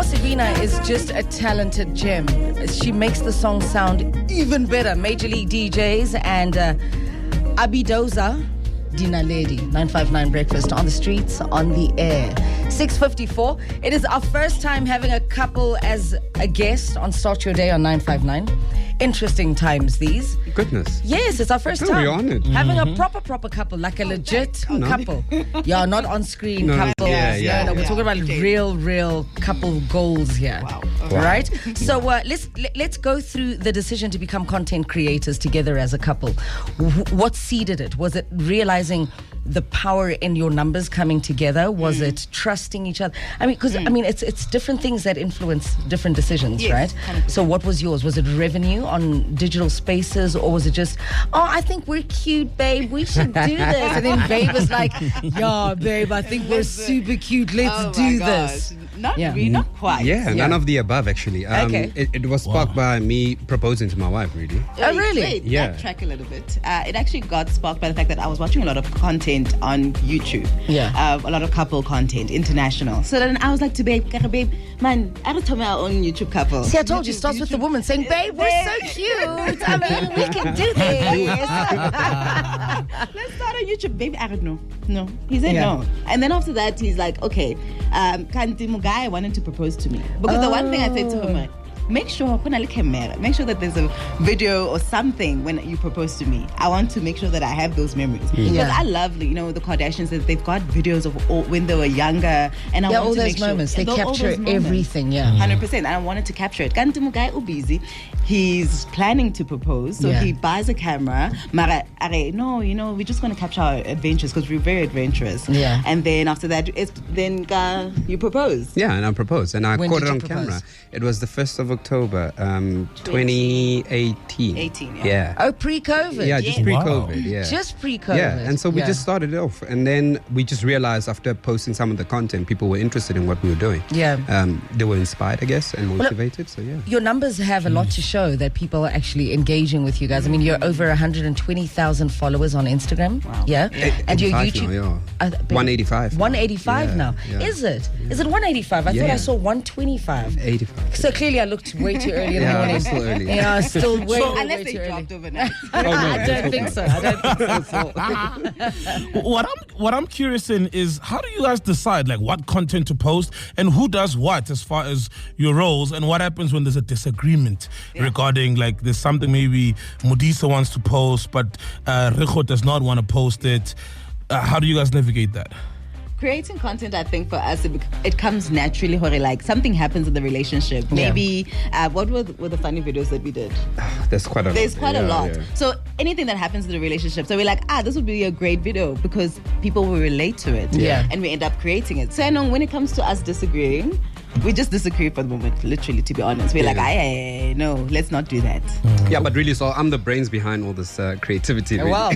Sabina is just a talented gem. She makes the song sound even better. Major League DJs and Abidoza Dinaledi, 959 Breakfast on the streets, on the air. 6:54. It is our first time having a couple as a guest on Start Your Day on 959. Interesting times these. Goodness. Yes, it's our first time. We're honored. Having a proper couple, like a legit couple. Yeah, not on screen couples. Yeah. No, we're talking about real couple goals here. Wow. Right? So let's go through the decision to become content creators together as a couple. What seeded it? Was it realizing the power in your numbers coming together? Was it trusting each other? I mean, because it's different things that influence different decisions, Yes, right? 100%. So what was yours? Was it revenue on digital spaces, or was it just, I think we're cute, babe, we should do this? And then babe was like, yeah, babe, I think we're super cute, let's do this. Not really, not quite. Yeah, none of the above, actually. Okay. It was sparked by me proposing to my wife, really. Oh, really? Wait, Yeah. backtrack a little bit. It actually got sparked by the fact that I was watching a lot of content on YouTube. Yeah. A lot of couple content, international. So then I was like to babe, man, I don't tell me our own YouTube couple. See, I told you, it starts with the woman saying, babe, we're so cute. I mean, we can do this. Let's start on YouTube. Baby, I don't know. No. He said Yeah. no. And then after that, he's like, okay, Kanti guy wanted to propose to me. Because the one thing I said to him, make sure that there's a video or something when you propose to me. I want to make sure that I have those memories. Because Yeah. I love, the Kardashians, that they've got videos of when they were younger. And I want all to those make moments. sure. They all capture those moments. everything, yeah. 100%. And I wanted to capture it. Kanti Mugai busy. He's planning to propose. So Yeah. he buys a camera. Mara, no, we're just going to capture our adventures because we're very adventurous. Yeah. And then after that, you propose. Yeah, and I proposed. And I When caught did it you on propose? camera. It was the 1st of October, 2018. 18, Yeah. Oh, pre-COVID. Yeah, just Yeah. pre-COVID, yeah. Just pre-COVID. Yeah, and so we just started off, and then we just realized after posting some of the content, people were interested in what we were doing. Yeah. They were inspired, I guess, and motivated. So yeah. Your numbers have a lot to show that people are actually engaging with you guys. I mean, you're over 120,000 followers on Instagram. Wow. Yeah. And your 85 YouTube. now, yeah. 185 now. 185 now. Yeah. Is it? Is it 185? I thought Yeah. I saw 125. 85. So clearly I looked way too early in the Yeah, morning. it's still early. Yeah, still way Unless they too early. dropped overnight. I don't think so. What I'm curious in is, how do you guys decide like what content to post and who does what as far as your roles, and what happens when there's a disagreement regarding, like, there's something maybe Modisa wants to post but Rejo does not want to post it. How do you guys navigate that? Creating content, I think for us, it comes naturally. Like something happens in the relationship. Yeah. Maybe what were the funny videos that we did? There's quite a lot. There's quite a lot. Yeah. So anything that happens in the relationship, so we're like, this would be a great video because people will relate to it. Yeah. And we end up creating it. So I know when it comes to us disagreeing, we just disagree for the moment, literally, to be honest. We're like, no, let's not do that. Yeah, but really, so I'm the brains behind all this creativity. Really. Wow.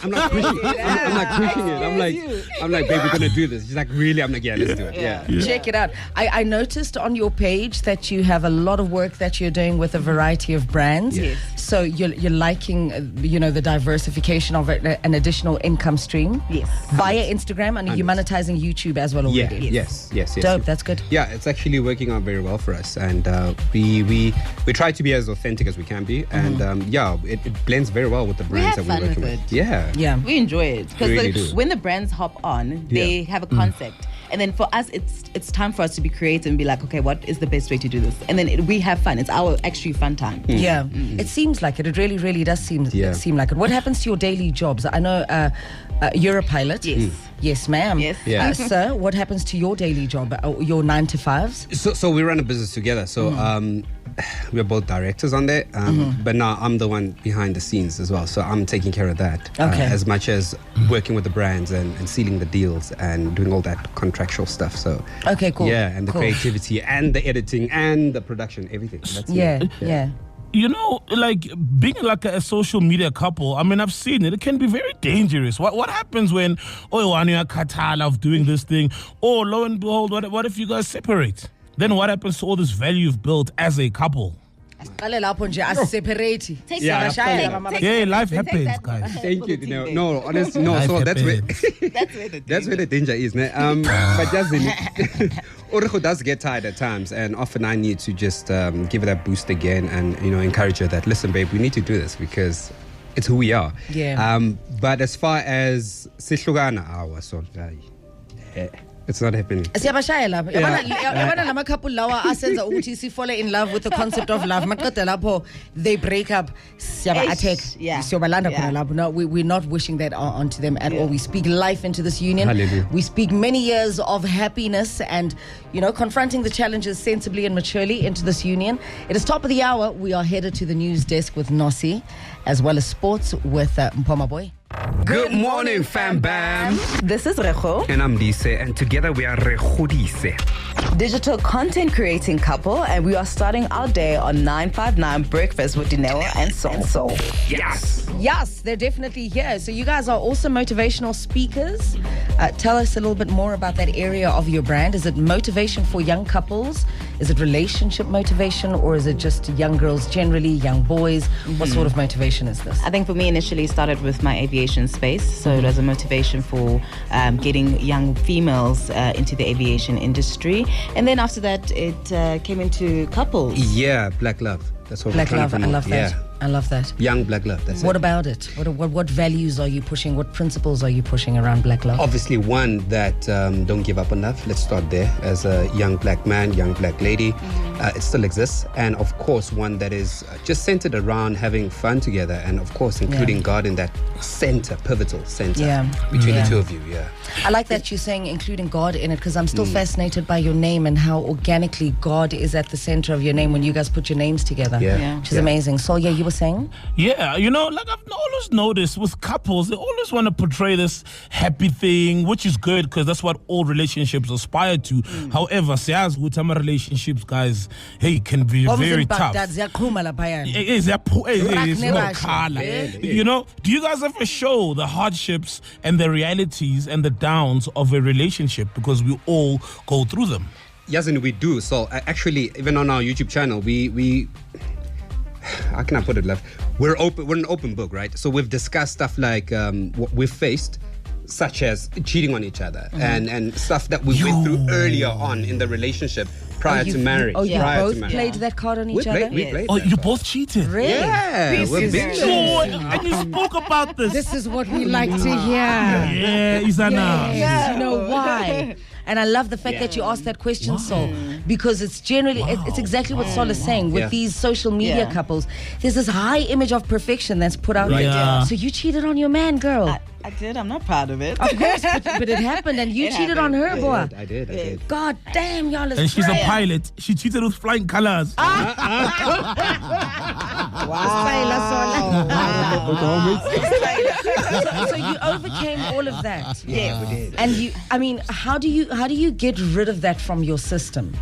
I'm not pushing it. I'm not pushing it. I'm like, babe, we're gonna do this. She's like, really? I'm like, yeah, let's do it. Yeah. Check it out. I noticed on your page that you have a lot of work that you're doing with a variety of brands. Yes. So you're liking, the diversification of an additional income stream. Yes. Via Instagram, and you're monetizing YouTube as well Yeah. already. Yes. Dope. That's good. Yeah, it's actually working out very well for us, and we try to be as authentic as we can be, and it blends very well with the brands have that we're fun working with with. it. Yeah. We enjoy it because We really do. when the brands hop on, they have a concept, and then for us, it's time for us to be creative and be like, okay, what is the best way to do this? And then we have fun. It's our actually fun time. Yeah, it seems like it. It really, really does seem like it. What happens to your daily jobs? I know you're a pilot. Yes. Yes, ma'am. Yes. Yeah. Sir, what happens to your daily job? Your 9 to 5s? So we run a business together. So we're both directors on there, but now I'm the one behind the scenes as well. So I'm taking care of that as much as working with the brands and sealing the deals and doing all that contractual stuff. So Okay, cool. yeah, and the Cool. creativity and the editing and the production, everything. That's Yeah, me. yeah. Like being like a social media couple, I mean, I've seen it. It can be very dangerous. What happens when, one you're katala of doing this thing, or lo and behold, what if you guys separate? Then what happens to all this value you've built as a couple? Qale lapho nje asiseparate. Yeah, Yeah, life happens, guys. Thank you, Dineo. No, honestly, no. Life So that's where happens. that's where the danger is, ne? But doesn't Orejo does get tired at times, and often I need to just give it that boost again, and encourage her that listen, babe, we need to do this because it's who we are. Yeah. But as far as sihlukana our son, it's not happening. Siyabashaya lapho. Yabona lama couple lawa asenza ukuthi sifall in love with the concept of love. Maqeda lapho they break up. Siyaba attack. Yeah. Siyobalanda Yeah. khona lapho. No, we're not wishing that onto them at all. We speak life into this union. Hallelujah. We speak many years of happiness and confronting the challenges sensibly and maturely into this union. It is top of the hour. We are headed to the news desk with Nossi, as well as sports with Mpoma Boy. Good morning, fam bam. This is Rejo, And I'm Dise, and together we are Regodise. digital content creating couple, and we are starting our day on 959 Breakfast with Dineo and Soul. Yes. Yes, they're definitely here. So you guys are also motivational speakers. Tell us a little bit more about that area of your brand. Is it motivation for young couples? Is it relationship motivation, or is it just young girls generally, young boys? What sort of motivation is this? I think for me initially started with my aviation space, so it was a motivation for getting young females into the aviation industry, and then after that it came into couples. Yeah, black love. That's what Black we're trying love, to I promote. love that. Yeah. I love that. Young black love. That's What it. about it? What values are you pushing? What principles are you pushing around black love? Obviously, one that don't give up on love. Let's start there. As a young black man, young black lady, it still exists. And of course, one that is just centered around having fun together, and of course, including God in that center, pivotal center between the two of you. Yeah. I like that you're saying including God in it, because I'm still fascinated by your name and how organically God is at the center of your name when you guys put your names together. Yeah. Which is amazing. So yeah, you were saying? Yeah, like I've always noticed with couples, they always want to portray this happy thing, which is good because that's what all relationships aspire to. However, siyazi ukuthi ama relationships, guys, can be very tough. Do you guys ever show the hardships and the realities and the downs of a relationship, because we all go through them? Yes, and we do. So actually, even on our YouTube channel, we how can I put it, love? We're an open book, right? So we've discussed stuff like what we've faced, such as cheating on each other and stuff that we went through earlier on in the relationship prior to marriage. You prior both to marriage. played that card on We each other? played Oh, that you card. both cheated? Really? Yeah, we're big. And you spoke about this. This is what we like to hear. Yeah, Isana. Yes. You know why? And I love the fact that you asked that question, Sol, because it's generally, it's exactly what Sol is saying. With these social media couples, there's this high image of perfection that's put out there. Yeah. So you cheated on your man, girl. I did. I'm not proud of it. Of course, but it happened, and you cheated on her, boy. I did. God damn, y'all is And she's a crazy. pilot. She cheated with flying colors. So you overcame all of that. Yeah, we did. And how do you get rid of that from your system?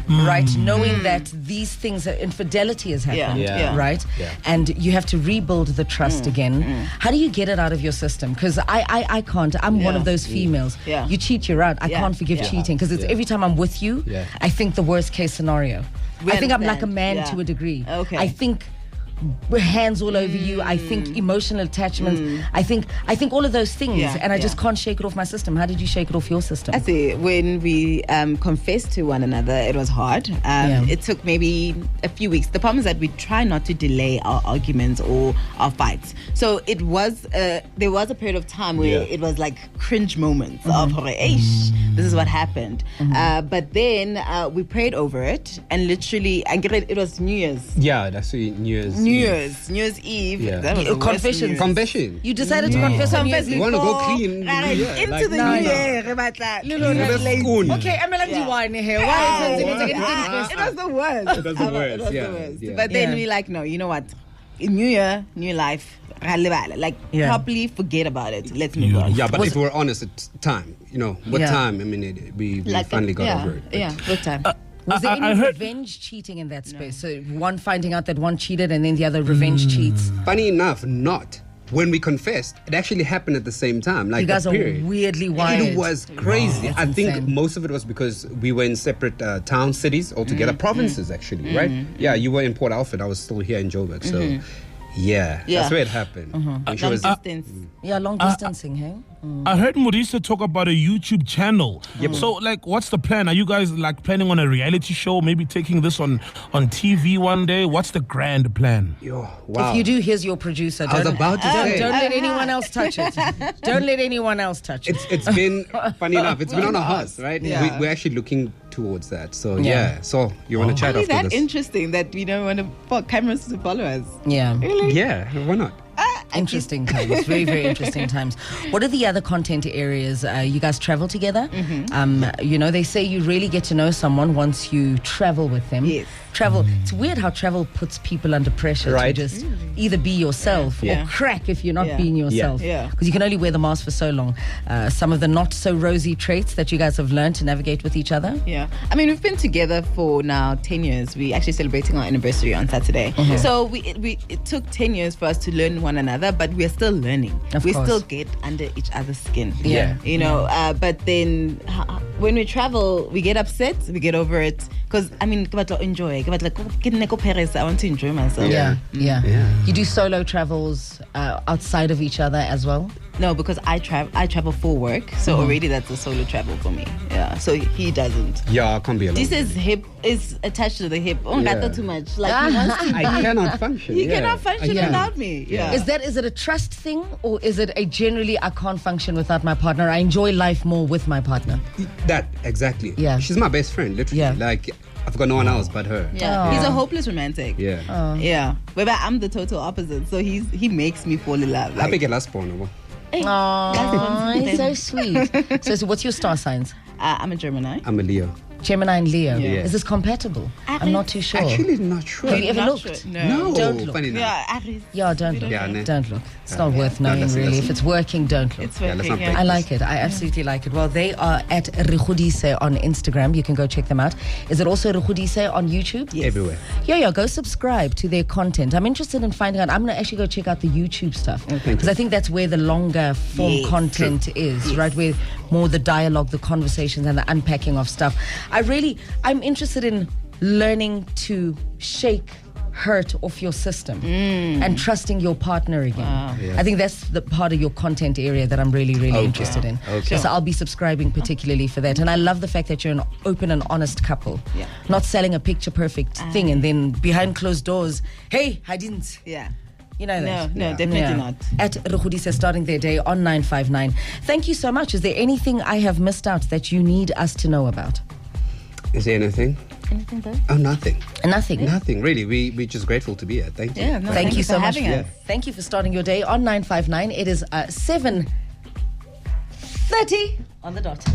Right, knowing that these things, infidelity has happened, Yeah. right? Yeah. And you have to rebuild the trust again. How do you get it out of your system? Because I can't. I'm one of those females. Yeah. You cheat, you're out. I can't forgive cheating, because it's every time I'm with you, I think the worst case scenario. I think I'm like a man to a degree. Okay. I think hands all over you. I think emotional attachments. I think all of those things, and I just can't shake it off my system. How did you shake it off your system? I see. When we confessed to one another, it was hard. It took maybe a few weeks. The problem is that we try not to delay our arguments or our fights. So it was there was a period of time where it was like cringe moments of this is what happened. But then we prayed over it, and literally, it was New Year's. Yeah, that's New Year's Eve. Yeah. That was the worst Confessions. New Year's. Confession. You decided to confess on New Year's You Eve. want to go clean? Into the new year. Okay, I'm gonna wine here. Why is it? It was the worst. It was the worst, yeah. But then we like, no, you know what? New year, new life. Like properly forget about it. Let's move on. Yeah, but if we're honest, it's time. With time, I mean, we finally got over it. But Yeah, with time. Was there I any heard- revenge cheating in that space? So one finding out that one cheated and then the other revenge cheats. Funny enough, not. when we confessed, it actually happened at the same time. Like You guys the are period. weirdly wired. It was crazy. Wow, I that's think insane. most of it was because we were in separate town cities altogether, provinces actually, right? Yeah, you were in Port Alfred. I was still here in Joburg. So, yeah, that's where it happened. When she Long was, distance. Yeah, long distancing, hey? I heard Maurice talk about a YouTube channel. So, like, what's the plan? Are you guys like planning on a reality show? Maybe taking this on TV one day? What's the grand plan? yo, wow. If you do, here's your producer. I was about to say. Don't let anyone else touch it. Don't let anyone else touch it. It's been funny enough. It's been on our hearts, right? Yeah. We're actually looking towards that. So Yeah. So you want to chat Is after that this? interesting that we don't want to cameras to follow us? Yeah. Really? Yeah, why not? Interesting times. Very, very interesting times. What are the other content areas? You guys travel together. They say you really get to know someone once you travel with them. Yes. Travel. It's weird how travel puts people under pressure Right. to just either be yourself Yeah. or crack if you're not Yeah. being yourself. Yeah. Because you can only wear the mask for so long. Some of the not so rosy traits that you guys have learned to navigate with each other. Yeah. I mean, we've been together for now 10 years. We're actually celebrating our anniversary on Saturday. So it took 10 years for us to learn one another, but we're still learning. Of we course. still get under each other's skin. Yeah. But then when we travel, we get upset, we get over it. Because, I mean, I enjoy. I want to enjoy myself. Yeah. Yeah. You do solo travels outside of each other as well? No, because I travel for work. So already that's a solo travel for me. Yeah. So he doesn't. Yeah, I can't be alone. This is hip is attached to the hip. Oh, Yeah. not too much. Like he wants to I cannot function. He yeah. cannot function Yeah. without me. Yeah. Is it a trust thing, or is it a generally I can't function without my partner? I enjoy life more with my partner. That, exactly. Yeah. She's my best friend, literally. Yeah. Like, I've got no one else but her. Yeah. Oh. He's a hopeless romantic. Yeah. Yeah. Whereby I'm the total opposite. So he makes me fall in love. I pick it last porno. Oh, he's so sweet. So what's your star signs? I'm a Gemini. I'm a Leo. Gemini and Leo. Yeah. Is this compatible? I'm not too sure. Actually, not sure. Have you ever Not looked? sure. No. Don't look. Funny enough. Yeah, Yeah, don't look. Yeah, no. Don't look. It's not worth No, knowing, listen, really. listen. If it's working, don't look. it's Yeah, let's working. not I like it. I absolutely like it. Well, they are at Regodise on Instagram. You can go check them out. Is it also Regodise on YouTube? Yes. Everywhere. Yeah, go subscribe to their content. I'm interested in finding out. I'm going to actually go check out the YouTube stuff. Because I think that's where the longer form Yes. content is, right? Where more the dialogue, the conversations, and the unpacking of stuff. I'm interested in learning to shake hurt off your system and trusting your partner again. Yeah. I think that's the part of your content area that I'm really, really interested in. Okay. So I'll be subscribing particularly for that. And I love the fact that you're an open and honest couple. Yeah. Not selling a picture perfect thing and then behind closed doors, hey, I didn't. Yeah. You know that? No, definitely not. At Regodise, starting their day on 959. Thank you so much. Is there anything I have missed out that you need us to know about? Is there anything? Anything though? Oh, nothing. Nothing. Nothing, really. We're just grateful to be here. Thank you. Yeah, no, Thank you for so much. having us. Thank you for starting your day on 959. It is 7:30 on the dot.